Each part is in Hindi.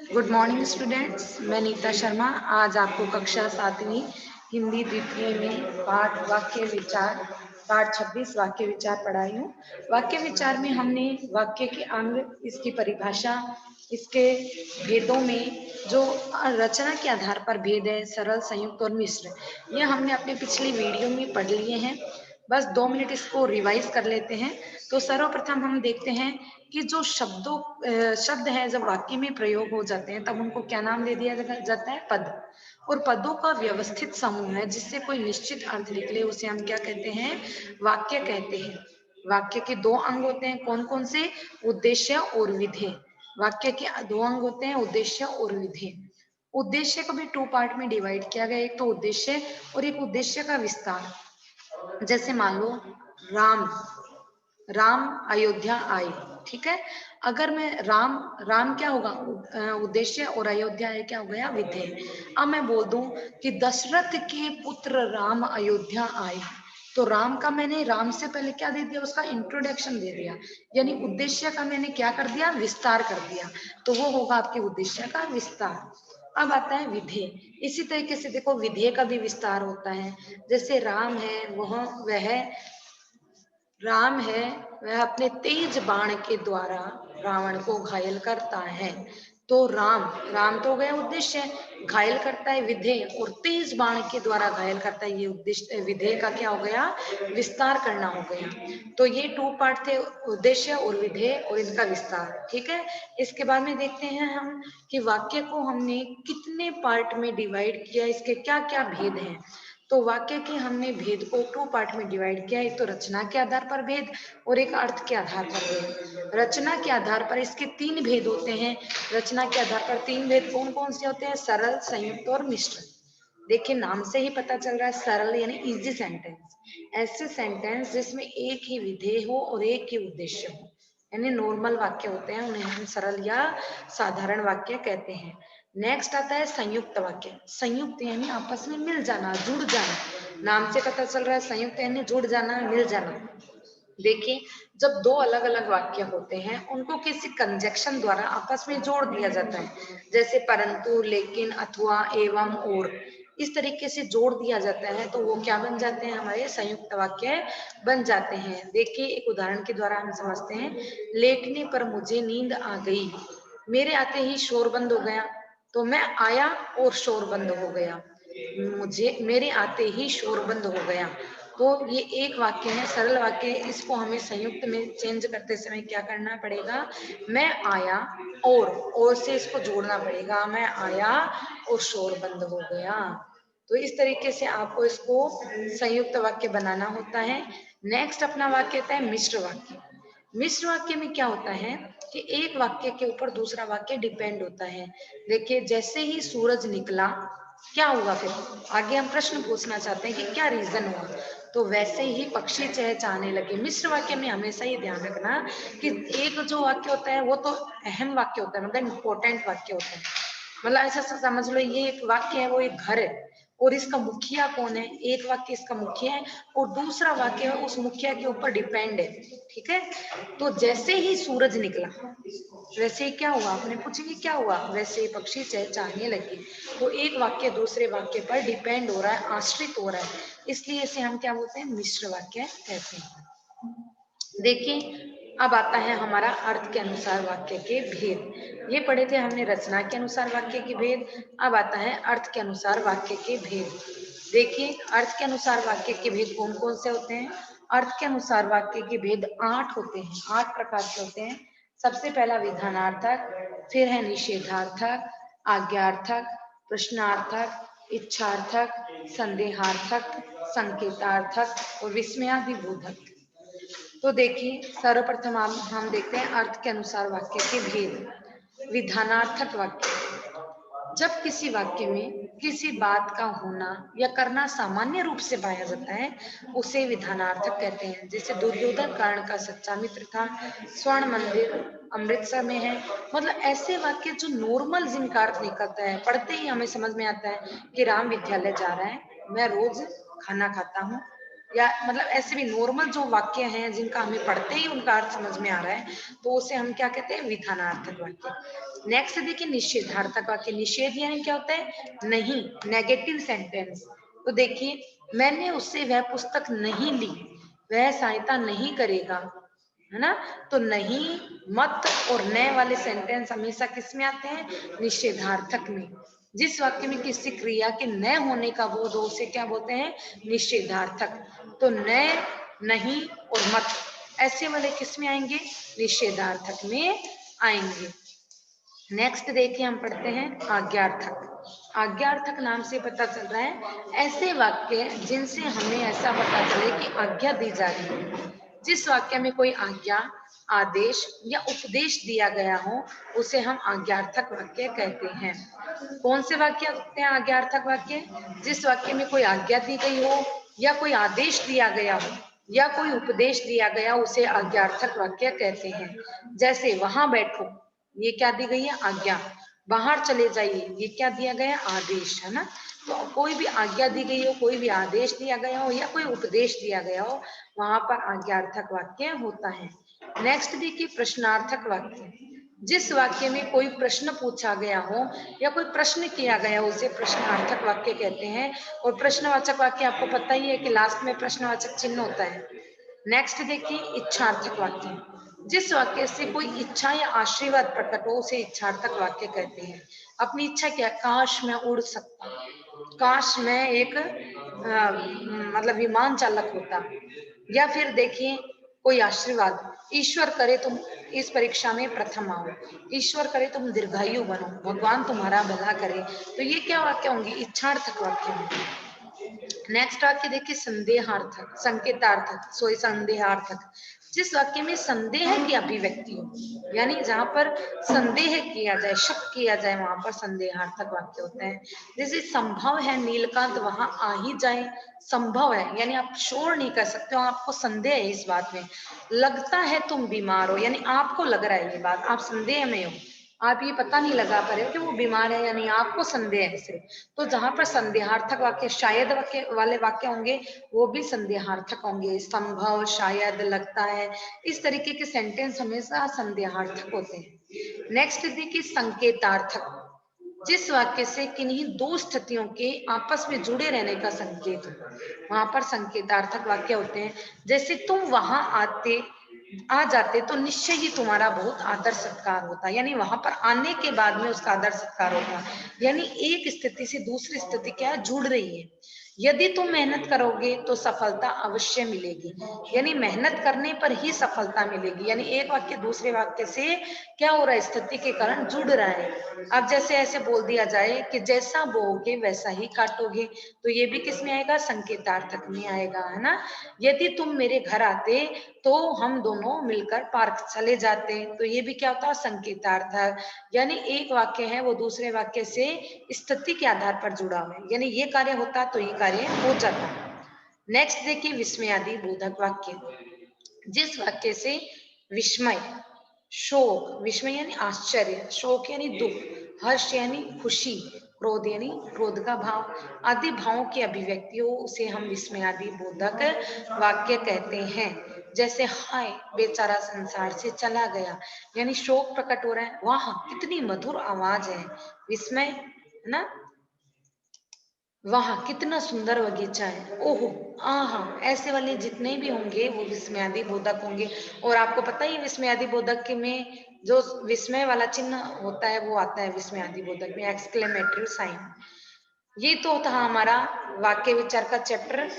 गुड मॉर्निंग स्टूडेंट्स, मैं नीता शर्मा आज आपको कक्षा 7वीं हिंदी द्वितीय में पाठ वाक्य विचार पाठ 26 वाक्य विचार पढ़ाई हूँ। वाक्य विचार में हमने वाक्य के अंग, इसकी परिभाषा, इसके भेदों में जो रचना के आधार पर भेद है, सरल, संयुक्त और मिश्र, ये हमने अपने पिछली वीडियो में पढ़ लिए हैं। बस 2 मिनट इसको रिवाइज कर लेते हैं। तो सर्वप्रथम हम देखते हैं कि जो शब्द है जब वाक्य में प्रयोग हो जाते हैं तब उनको क्या नाम दे दिया जाता है? पद। और पदों का व्यवस्थित समूह है जिससे कोई निश्चित अर्थ निकले, उसे हम क्या कहते हैं? वाक्य कहते हैं। वाक्य के 2 अंग होते हैं, कौन कौन से? उद्देश्य और विधेय। वाक्य के 2 अंग होते हैं, उद्देश्य और विधेय। उद्देश्य को भी 2 पार्ट में डिवाइड किया गया, एक तो उद्देश्य और एक उद्देश्य का विस्तार। जैसे मान लो राम राम अयोध्या आए, ठीक है। अगर मैं राम राम क्या होगा? उद्देश्य, और अयोध्या है क्या हो गया? विधेय। अब मैं बोल दूं कि दशरथ के पुत्र राम अयोध्या आए, तो राम का मैंने राम से पहले क्या दे दिया? उसका इंट्रोडक्शन दे दिया, यानी उद्देश्य का मैंने क्या कर दिया? विस्तार कर दिया। तो वो होगा आपके उद्देश्य का विस्तार। अब आता है विधेय। इसी तरीके से देखो, विधेय का भी विस्तार होता है। जैसे राम है, वह अपने तेज बाण के द्वारा रावण को घायल करता है। तो राम राम तो हो गया उद्देश्य, घायल करता है विधेय, और तेज बाण के द्वारा घायल करता है, ये उद्देश्य विधेय का क्या हो गया? विस्तार करना हो गया। तो ये 2 पार्ट थे, उद्देश्य और विधेय और इनका विस्तार, ठीक है। इसके बाद में देखते हैं हम कि वाक्य को हमने कितने पार्ट में डिवाइड किया, इसके क्या क्या भेद हैं। तो वाक्य के हमने भेद को 2 पार्ट में डिवाइड किया, एक तो रचना के आधार पर भेद और एक अर्थ के आधार पर भेद। रचना के आधार पर इसके 3 भेद होते हैं। रचना के आधार पर 3 भेद कौन कौन से होते हैं? सरल, संयुक्त और मिश्र। देखिए, नाम से ही पता चल रहा है, सरल यानी इजी सेंटेंस, ऐसे सेंटेंस जिसमें एक ही विधेय हो और एक ही उद्देश्य हो, यानी नॉर्मल वाक्य होते हैं, उन्हें हम सरल या साधारण वाक्य कहते हैं। नेक्स्ट आता है संयुक्त वाक्य। संयुक्त यानी आपस में मिल जाना, जुड़ जाना। नाम से पता चल रहा है संयुक्त यानी जुड़ जाना, मिल जाना। देखिए, जब 2 अलग अलग वाक्य होते हैं उनको किसी कंजक्शन द्वारा आपस में जोड़ दिया जाता है, जैसे परंतु, लेकिन, अथवा, एवं, और, इस तरीके से जोड़ दिया जाता है तो वो क्या बन जाते हैं? हमारे संयुक्त वाक्य बन जाते हैं। देखिए, एक उदाहरण के द्वारा हम समझते हैं। लेटने पर मुझे नींद आ गई, मेरे आते ही शोर बंद हो गया। तो मैं आया और शोर बंद हो गया, मेरे आते ही शोर बंद हो गया। तो ये एक वाक्य है, सरल वाक्य है। इसको हमें संयुक्त में चेंज करते समय क्या करना पड़ेगा? मैं आया, और से इसको जोड़ना पड़ेगा, मैं आया और शोर बंद हो गया। तो इस तरीके से आपको इसको संयुक्त वाक्य बनाना होता है। नेक्स्ट अपना वाक्य होता है मिश्र वाक्य। मिश्र वाक्य में क्या होता है कि एक वाक्य के ऊपर दूसरा वाक्य डिपेंड होता है। देखिए, जैसे ही सूरज निकला, क्या हुआ? फिर आगे हम प्रश्न पूछना चाहते हैं कि क्या रीजन हुआ। तो वैसे ही पक्षी चहचहाने लगे। मिश्र वाक्य में हमेशा ये ध्यान रखना कि एक जो वाक्य होता है वो तो अहम वाक्य होता है, मतलब इंपॉर्टेंट वाक्य होता है। मतलब ऐसा समझ लो, ये एक वाक्य है, वो एक घर है, और इसका मुखिया कौन है? एक वाक्य इसका मुखिया है और दूसरा वाक्य है उस मुखिया के ऊपर डिपेंड है, ठीक है। तो जैसे ही सूरज निकला, वैसे ही क्या हुआ? आपने पूछेंगे क्या हुआ? वैसे ही पक्षी चहचहाने लगे। तो एक वाक्य दूसरे वाक्य पर डिपेंड हो रहा है, आश्रित हो रहा है, इसलिए इसे हम क्या बोलते हैं? मिश्र वाक्य कहते हैं। देखिए, अब आता है हमारा अर्थ के अनुसार वाक्य के भेद। ये पढ़े थे हमने रचना के अनुसार वाक्य के भेद। अब आता है अर्थ के अनुसार वाक्य के भेद। देखिए, अर्थ के अनुसार वाक्य के भेद कौन कौन से होते हैं? अर्थ के अनुसार वाक्य के भेद 8 होते हैं, 8 प्रकार के होते हैं। सबसे पहला विधानार्थक, फिर है निषेधार्थक, आज्ञार्थक, प्रश्नार्थक, इच्छार्थक, संदेहार्थक, संकेतार्थक और विस्मयादिबोधक। तो देखिए, सर्वप्रथम हम देखते हैं अर्थ के अनुसार वाक्य के भेद। विधानार्थक वाक्य, जब किसी वाक्य में किसी बात का होना या करना सामान्य रूप से पाया जाता है, उसे विधानार्थक कहते हैं। जैसे दुर्योधन कर्ण का सच्चा मित्र था, स्वर्ण मंदिर अमृतसर में है। मतलब ऐसे वाक्य जो नॉर्मल, जिनका अर्थ निकलता है, पढ़ते ही हमें समझ में आता है कि राम विद्यालय जा रहा है, मैं रोज खाना खाता हूँ, या मतलब ऐसे भी नॉर्मल जो वाक्य हैं जिनका हमें पढ़ते ही उनका अर्थ समझ में आ रहा है, तो उसे हम क्या कहते हैं? विधानार्थक वाक्य। नेक्स्ट देखिए निषेधार्थक वाक्य। निषेध यानी क्या होता है? नहीं, नेगेटिव सेंटेंस। तो देखिए, मैंने उससे वह पुस्तक नहीं ली, वह सहायता नहीं करेगा, है ना। तो नहीं, मत और न वाले सेंटेंस हमेशा किस में आते हैं? निषेधार्थक में। जिस वाक्य में किसी क्रिया के न होने का बोध हो उसे क्या बोलते हैं? निषेधार्थक। तो न, नहीं और मत ऐसे वाले किस में आएंगे? निषेधार्थक में आएंगे। नेक्स्ट देखिए हम पढ़ते हैं आज्ञार्थक। आज्ञार्थक नाम से पता चल रहा है ऐसे वाक्य जिनसे हमें ऐसा पता चले कि आज्ञा दी जा रही है। जिस वाक्य में कोई आज्ञा, आदेश या उपदेश दिया गया हो उसे हम आज्ञार्थक वाक्य कहते हैं। कौन से वाक्य होते हैं आज्ञार्थक वाक्य? जिस वाक्य में कोई आज्ञा दी गई हो या कोई आदेश दिया गया हो या कोई उपदेश दिया गया उसे आज्ञार्थक वाक्य कहते हैं। जैसे वहां बैठो, ये क्या दी गई है? आज्ञा। बाहर चले जाइए, ये क्या दिया गया? आदेश, है ना। तो कोई भी आज्ञा दी गई हो, कोई भी आदेश दिया गया हो या कोई उपदेश दिया गया हो, वहां पर आज्ञार्थक वाक्य होता है। नेक्स्ट देखिए प्रश्नार्थक वाक्य। जिस वाक्य में कोई प्रश्न पूछा गया हो या कोई प्रश्न किया गया हो उसे प्रश्नार्थक वाक्य कहते हैं। और प्रश्नवाचक वाक्य आपको पता ही है कि लास्ट में प्रश्नवाचक चिन्ह होता है। नेक्स्ट देखिए इच्छार्थक वाक्य। जिस वाक्य से कोई इच्छा या आशीर्वाद प्रकट हो उसे इच्छार्थक वाक्य कहते हैं। अपनी इच्छा क्या? काश मैं उड़ सकता, काश मैं एक मतलब विमान चालक होता। या फिर देखिए कोई आशीर्वाद, ईश्वर करे तुम इस परीक्षा में प्रथम आओ, ईश्वर करे तुम दीर्घायु बनो, भगवान तुम्हारा भला करे। तो ये क्या वाक्य होंगे? इच्छार्थक वाक्य होंगे। नेक्स्ट वाक्य देखिए संदेहार्थक, संकेतार्थक, सोई संदेहार्थक। जिस वाक्य में संदेह की अभिव्यक्ति हो, यानी जहां पर संदेह किया जाए, शक किया जाए, वहां पर संदेहार्थक वाक्य होते हैं। जैसे संभव है नीलकांत वहां आ ही जाए, संभव है यानी आप श्योर नहीं कर सकते हो, आपको संदेह है इस बात में। लगता है तुम बीमार हो, यानी आपको लग रहा है ये बात, आप संदेह में हो, आप ये पता नहीं लगा पा रहे हो कि वो बीमार है, यानी आपको संदेह है सिर्फ। तो जहां पर संदेहार्थक वाक्य, शायद वाक्य वाले वाक्य होंगे, वो भी संदेहार्थक होंगे। संभव, शायद, लगता है, इस तरीके के सेंटेंस हमेशा संदेहार्थक होते हैं। नेक्स्ट देखिए संकेतार्थक। जिस वाक्य से किन्हीं दो स्थितियों के आपस में जुड़े रहने का संकेत हो, वहां पर संकेतार्थक वाक्य होते हैं। जैसे तुम वहां आ जाते तो निश्चय ही तुम्हारा बहुत आदर सत्कार होता, यानी वहां पर आने के बाद में उसका आदर सत्कार होता। यानी एक स्थिति से दूसरी स्थिति क्या है? जुड़ रही है। यदि तुम मेहनत करोगे तो सफलता अवश्य मिलेगी, यानी मेहनत करने पर ही सफलता मिलेगी। यानी एक वाक्य दूसरे वाक्य से क्या हो रहा है? स्थिति के कारण जुड़ रहा है। अब जैसे ऐसे बोल दिया जाए कि जैसा बोओगे वैसा ही काटोगे, तो ये भी किस में आएगा? संकेतार्थक में आएगा, है ना। यदि तुम मेरे घर आते तो हम दोनों मिलकर पार्क चले जाते, तो ये भी क्या होता है? संकेतार्थक। यानी एक वाक्य है वो दूसरे वाक्य से स्थिति के आधार पर जुड़ा हुआ है, यानी ये कार्य होता तो ये कार्य हो जाता। नेक्स्ट देखिए विस्मयादि बोधक वाक्य। जिस वाक्य से विस्मय, शोक, विस्मय यानी आश्चर्य, शोक यानी दुख, हर्ष यानी खुशी, क्रोध यानी क्रोध का भाव, आदि भावों की अभिव्यक्ति हो उसे हम विस्मयादि बोधक वाक्य कहते हैं। जैसे हाय बेचारा संसार से चला गया, यानी शोक प्रकट हो रहा है, वाह कितनी मधुर आवाज है, विस्मय, है ना। वाह कितना सुंदर बगीचा है, ओहो, आहा, ऐसे वाले जितने भी होंगे वो विस्मयादि बोधक होंगे। और आपको पता ही विस्मयादि बोधक में जो विस्मय वाला चिन्ह होता है वो आता है विस्मयादि बोधक में, एक्सक्लेमेटरी साइन। ये तो था हमारा वाक्य विचार का चैप्टर।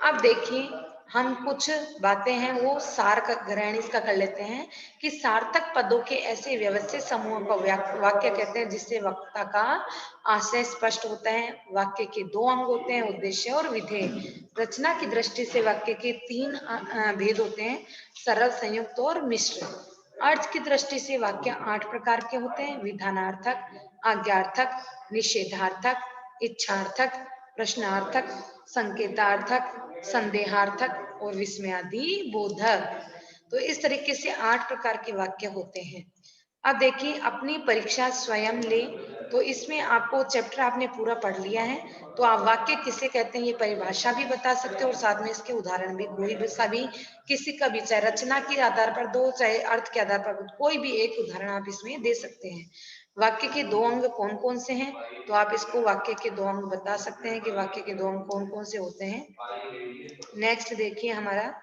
अब देखिए हम कुछ बातें हैं वो सार का ग्रहण इसका कर लेते हैं कि सार्थक पदों के ऐसे व्यवस्थित समूह को वाक्य कहते हैं जिससे वक्ता का आशय स्पष्ट होता है। वाक्य के दो अंग होते हैं, उद्देश्य और विधेय। रचना की दृष्टि से वाक्य के तीन भेद होते हैं, सरल, संयुक्त और मिश्र। अर्थ की दृष्टि से वाक्य 8 प्रकार के होते हैं, विधानार्थक, आज्ञार्थक, निषेधार्थक, इच्छार्थक, प्रश्नार्थक, संकेतार्थक, संदेहार्थक और विस्मयादि बोधक। तो इस तरीके से 8 प्रकार के वाक्य होते हैं। अब देखिए अपनी परीक्षा स्वयं ले, तो इसमें आपको चैप्टर आपने पूरा पढ़ लिया है, तो आप वाक्य किसे कहते हैं ये परिभाषा भी बता सकते हो और साथ में इसके उदाहरण भी, कोई भी सभी किसी का भी, चाहे रचना के आधार पर दो चाहे अर्थ के आधार पर, कोई भी एक उदाहरण आप इसमें दे सकते हैं। वाक्य के दो अंग कौन कौन से हैं? तो आप इसको वाक्य के दो अंग बता सकते हैं कि वाक्य के दो अंग कौन कौन से होते हैं। नेक्स्ट देखिए हमारा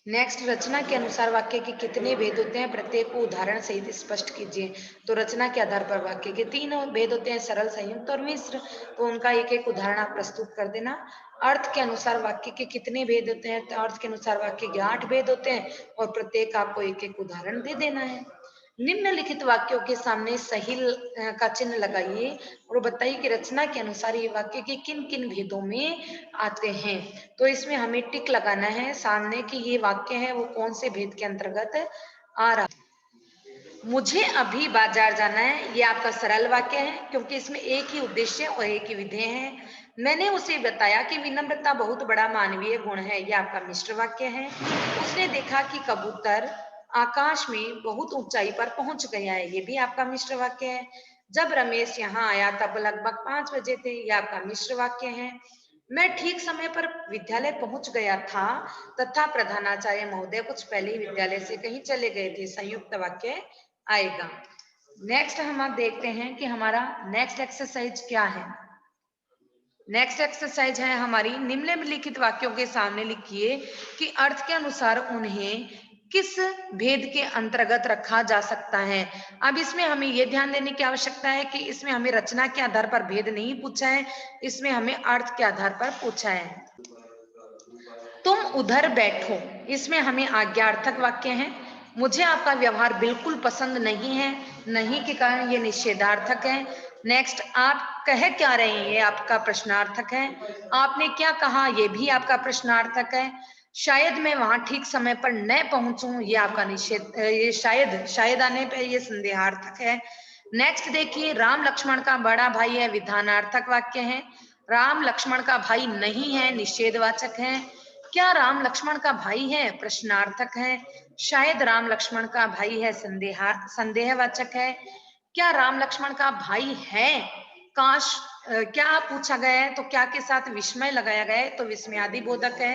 नेक्स्ट, रचना के अनुसार वाक्य के कितने भेद होते हैं? प्रत्येक को उदाहरण सहित स्पष्ट कीजिए। तो रचना के आधार पर वाक्य के तीन भेद होते हैं, सरल, संयुक्त और मिश्र। तो उनका एक एक उदाहरण आप प्रस्तुत कर देना। अर्थ के अनुसार वाक्य के कितने भेद होते हैं? तो अर्थ के अनुसार वाक्य के 8 भेद होते हैं और प्रत्येक आपको एक एक उदाहरण दे देना है। निम्नलिखित वाक्यों के सामने सही का चिन्ह लगाइए और बताइए कि रचना के अनुसार ये वाक्य के किन किन भेदों में आते हैं। तो इसमें हमें टिक लगाना है सामने कि ये वाक्य है वो कौन से भेद के अंतर्गत आ रहा। मुझे अभी बाजार जाना है, ये आपका सरल वाक्य है क्योंकि इसमें एक ही उद्देश्य और एक ही विधेय है। मैंने उसे बताया कि विनम्रता बहुत बड़ा मानवीय गुण है, ये आपका मिश्र वाक्य है। उसने देखा कि कबूतर आकाश में बहुत ऊंचाई पर पहुंच गया है, ये भी आपका मिश्र वाक्य है। जब रमेश यहाँ आया तब लगभग 5 बजे थे, ये आपका मिश्र वाक्य है। मैं ठीक समय पर विद्यालय पहुंच गया था तथा प्रधानाचार्य महोदय कुछ पहले ही विद्यालय से कहीं चले गए थे, संयुक्त वाक्य आएगा। नेक्स्ट हम आप देखते हैं कि हमारा नेक्स्ट एक्सरसाइज क्या है। नेक्स्ट एक्सरसाइज है हमारी, निम्नलिखित वाक्यों के सामने लिखिए कि अर्थ के अनुसार उन्हें किस भेद के अंतर्गत रखा जा सकता है। अब इसमें हमें यह ध्यान देने की आवश्यकता है कि इसमें हमें रचना के आधार पर भेद नहीं पूछा है, इसमें हमें अर्थ के आधार पर पूछा है। तुम उधर बैठो, इसमें हमें आज्ञार्थक वाक्य है। मुझे आपका व्यवहार बिल्कुल पसंद नहीं है, नहीं के कारण ये निषेधार्थक है। नेक्स्ट, आप कह क्या रहे हैं, ये आपका प्रश्नार्थक है। आपने क्या कहा, ये भी आपका प्रश्नार्थक है। शायद मैं वहां ठीक समय पर न पहुंचूं, ये आपका निषेध, ये शायद आने पे ये संदेहार्थक है। नेक्स्ट देखिए, राम लक्ष्मण का बड़ा भाई है, विधानार्थक वाक्य है। राम लक्ष्मण का भाई नहीं है, निषेधवाचक है। क्या राम लक्ष्मण का भाई है, प्रश्नार्थक है। शायद राम लक्ष्मण का भाई है, संदेहवाचक है। क्या राम लक्ष्मण का भाई है, काश क्या पूछा गया है तो क्या के साथ विस्मय लगाया गया है, तो विस्मयादि बोधक है।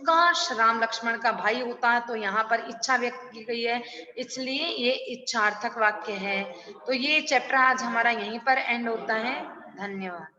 काश राम लक्ष्मण का भाई होता, तो यहाँ पर इच्छा व्यक्त की गई है, इसलिए ये इच्छार्थक वाक्य है। तो ये चैप्टर आज हमारा यहीं पर एंड होता है। धन्यवाद।